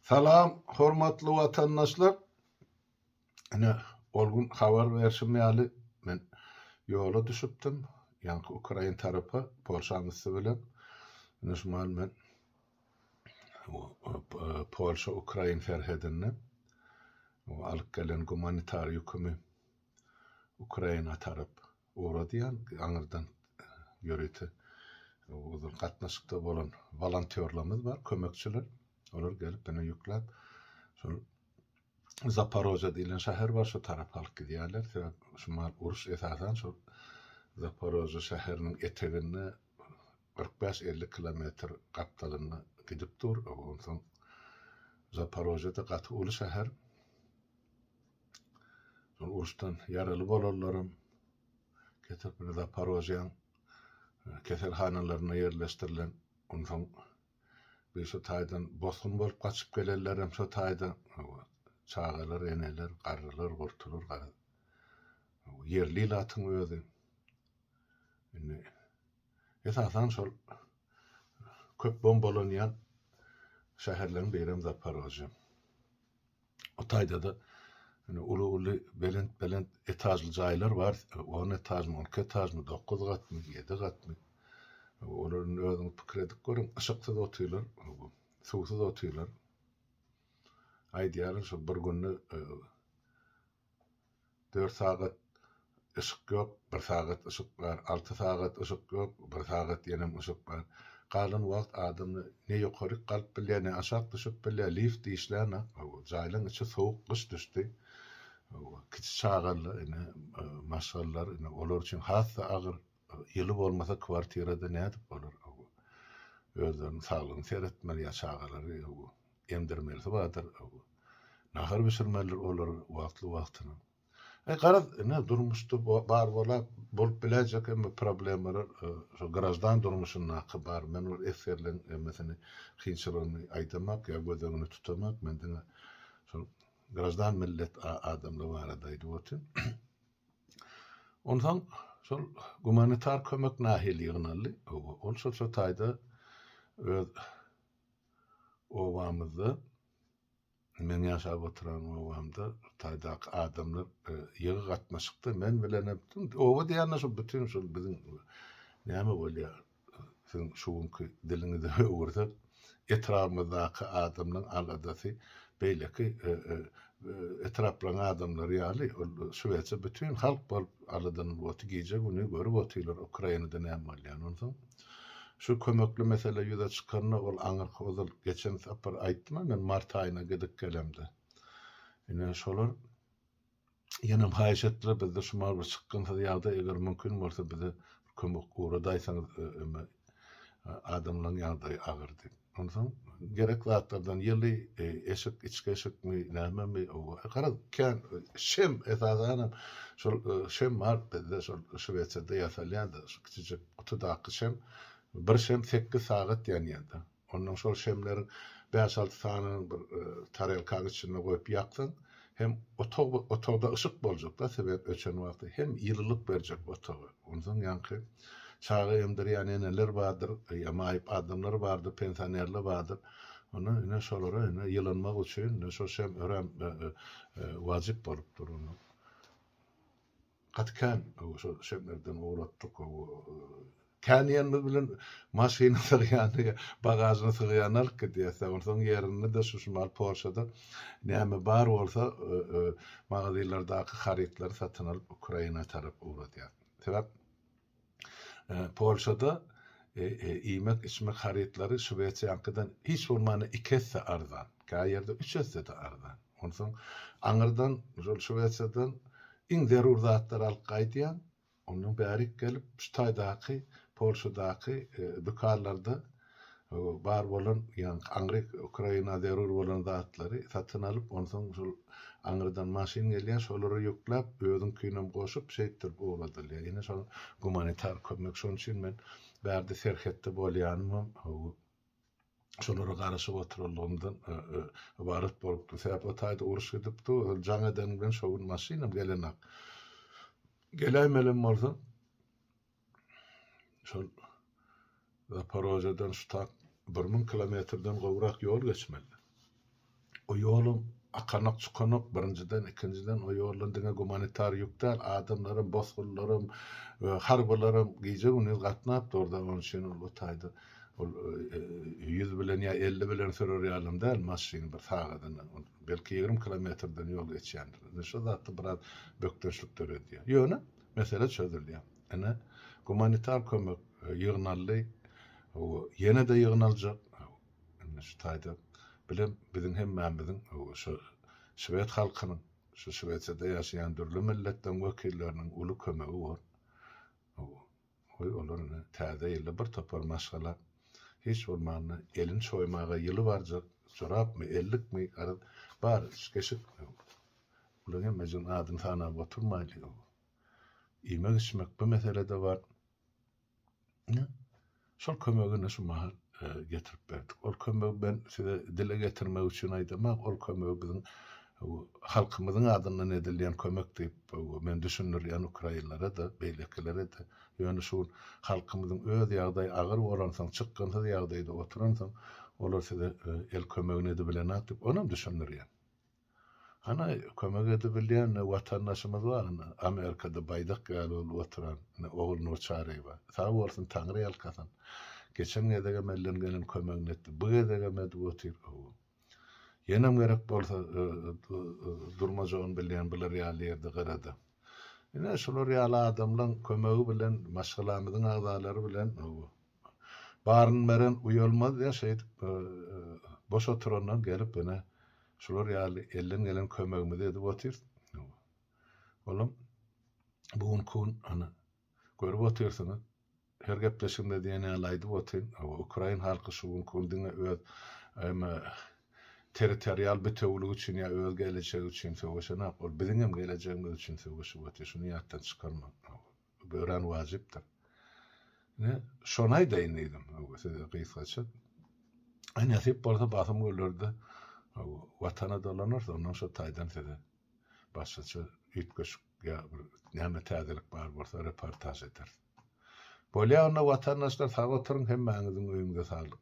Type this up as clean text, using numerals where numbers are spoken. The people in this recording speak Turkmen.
Salam, hormatly watandaşlar. Ene olgun habar berşimýäli men ýola düşüpdim. Ýa-ni Ukraina tarapy Polşanysy bilen. Ene şumal men Polşa Ukraina ferhedini alyp gelen humanitar ýükümi Ukraina tarap uğradýan aňyrdan ýöreti uzun gatnaşykda bolan volontörlerimiz bar, kömekçiler. Olar gelip beni ýükläp şol Zaporojye diýilen şäher bar, şu tarap alyp gidýärler. Şumal uruş esasan şu Zaporojye şäheriniň eteginde 45-50 kilometr gapdalyna gidip dur. Ondan Zaporojyeda gaty uly şäher. Şol uruşdan ýaraly bolanlarym getip Zaporojyeň keselhanalaryna ýerleşdirilen. Ondan bir şu taýdan bosgun bolup gaçyp gelenler hem şu taýdan çağalar, eneler, garrylar, gurtulur, yerli latyň özi. Indi esasan şol köp bombalanýan şäherleriň biri Zaporojye. O taýda da uly belent etajly jaýlar bar. 10 etajmy, 12 etajmy, 9 gatmy, 7 gatmy. Olaryň özüň pikir edip görüň, ışyksyz oturýlar, suwsuz oturýlar. Aýdýar şu bir günni 4 sagat ışık ýok, 1 sagat ışık bar, 6 sagat ışık ýok, 1 sagat ýenem ışık bar. Galan wagt adamny ne ýokary galyp bilýär, ne aşak düşüp bilýär, lift diýişlärne. Jaýlaryň içi sowuk kış düşdi. Kiçik çağallar, maşallar, olar üçin hassa agyr ýyly bolmasa kwartirada nädip bolar? Özleriniň saglygyny seretmeli ýaşagalary, emdirmelisi badyr. Nahar bişirmeler olar wagtly. Garaz, durmuşda bar bolup biläjek problemler, şu garajdan durmuşyň naky bar. Men ol eserleň mesele kynçylygyny aýdamak ýa gözüňi tutamak, mende şu garajdan millet adamlar baradaýdy botin. Ondan şol humanitar kömek nahiliýigini ol şu taýda öz owamyzda men ýaşap oturan owamda taýdaky adamlar ýygy gatnaşykda men bilen hepdim. Owa diýende şu bütün şu biziň näme bolýar? Sen şuňky dilini de öwürsäk etrafymyzdaky adamlaryň aladasy beýleki etraflaryň adamlary ýaly şu wetse bütün halk bolup aladan boty gije güni görüp oturýar Ukrainada näme bolýan. Ondan şu kömekli mesele ýüze çykanyna ol aňyrky ozal geçen sapar aýtdym men mart aýyna gidip gelemde. Ine şolar ýene haýşetler bizde şumal bir çykgynsa ýa-da eger mümkin bolsa bize kömek uğradaýsaňyz adamlaryň ýagdaýy agyrdy. Ondan gerek zatlardan ýyly eşik, içki eşikmi, näme garaz kän şem esasan şol şem bar bizde şol Şwetsiyada ýasalýanda şu kiçik kutudaky şem bir şem 8 sagat ýanýanda. Ondan şol şemler 5-6 sanyň bir tarelka içinde goýup ýakdyň. Hem otogda ışık boljak da sebep öçen wagty hem ýylylyk berjek otogy. Ondan ýanky çağı emdirýän eneler bardyr, ýamaýyp adamlar bardyr, pensionerler bardyr. Onu ine şolara ýylanmak üçin şol şem örem wajyp bolup durur. Gatkan şol şemlerden uğratdyk. Kän ýerine bilen maşyna sygýany, bagażyny sygýany alyp gidýärse, ondan ýerinde de şu şumal Polşada näme bar bolsa, magazylardaky haritler satyn alyp Ukraina tarap uğradýar. Sebäp Polşada iýmek içmek haritlary Şwetsiýankydan hiç bolmany 2 hisse arzan, ka ýerde 3 hisse de arzan. Ondan aňyrdan şol Şwetsiýadan iň zerur zatlar alyp gaýdýan, onun bärik gelip şu taýdaky Polşadaky dükanlarda bar bolan ýa-ni aňry Ukraina zerur bolan zatlary satyn alyp ondan şol aňyrdan maşyn gelýär, şolary ýükläp özüň küýnem goşup şeýtdir bolady. Ýene şol humanitar kömek şoň üçin men bärde serhetde bolýanmym, şolara garaşyp oturulýandan ibaret bolupdy. Sebäp o taýda uruş edipdi, jaňadan bilen şol maşynam gelenak. Geläýmelim bolsa şol Zaporojyedan şu tak 1000 kilometrden gowrak ýol geçmeli. o yolun akanak çukanak birinciden, ikinciden o yolun dine humanitar yüktel, adamlarım, bozgullarım, harbalarım, giyce bunu katnap orada onun için o taydı. 100 bilen ya 50 bilen sürür yalım değil, maşin bir sağadan, belki 20 kilometreden yol geçendir. Şu zatı biraz bökteşlikler ediyor. Yöne, mesele çözülüyor. Yani humanitar kömük yığınallı, yine de yığınalacak. Şu taydı. Bilen bizim hemmemizin şu Şwed halkynyň şu Şwedçede ýaşaýan dürli milletden wekilleriniň uly kömegi bar. Olaryň täze ýyly bir topar maşgala hiç bolmany elin çoýmaga ýyly barjak sorapmy 50-mi bar geçip ulyň mejun adym sana oturmaýly. Iýmek içmek bu meselede bar. Şol kömegini şu mahal getirip berdik. Ol kömegi ben size dile getirmek üçin aýdamak, ol kömegi biziň halkymyzyň adyndan edilýän kömek diýip men düşünürýän Ukrainlara da, beýlekilere de, ýöne şu halkymyzyň öz ýagdaýy agyr bolansaň, çykgynsyz ýagdaýda oturansaň, olar size el kömegini edebilen atyp, onam düşünürýän. Ana kömek edebilýän watandaşymyz bar, Amerikada baýdak galyp oturan, oğluny uçary bar. Sağ bolsun Taňry ýalkasan. Geçen gedege mellen gelen kömegini etdi. Bu gedege medip otyr. Yenem gerek bolsa durmajagyny bilýän biler ýaly ýerde garada. Ine şolar ýaly adamlaryň kömegi bilen, maşgalamyzyň agdalary bilen baryn meren uýalmaz ýa şeýle boş oturanlar gelip bana şolar ýaly elden gelen kömegimi edip otyr. Olam bugun kun ana görüp otyrsyňyz her gepleşiginde diýene ýalydy otyr. Ukrain halky şu gün kundyňa öz territorial bütünlüğü için ya öz geleceği için savaşana ol bizim hem geleceğimiz için savaşı var. Şunu yattan çıkarmak. Öğren vaciptir. Ne? Şonay da ineydim. O size kıysaça. Aynı nasip bolsa basım görlerde vatana dolanırsa ondan sonra taydan size başlaça ütköş ya näme täzelik bar bolsa reportaj eder. Bolýa onda vatandaşlar sağ oturun hem maňyzyň öýüňde sağlyk.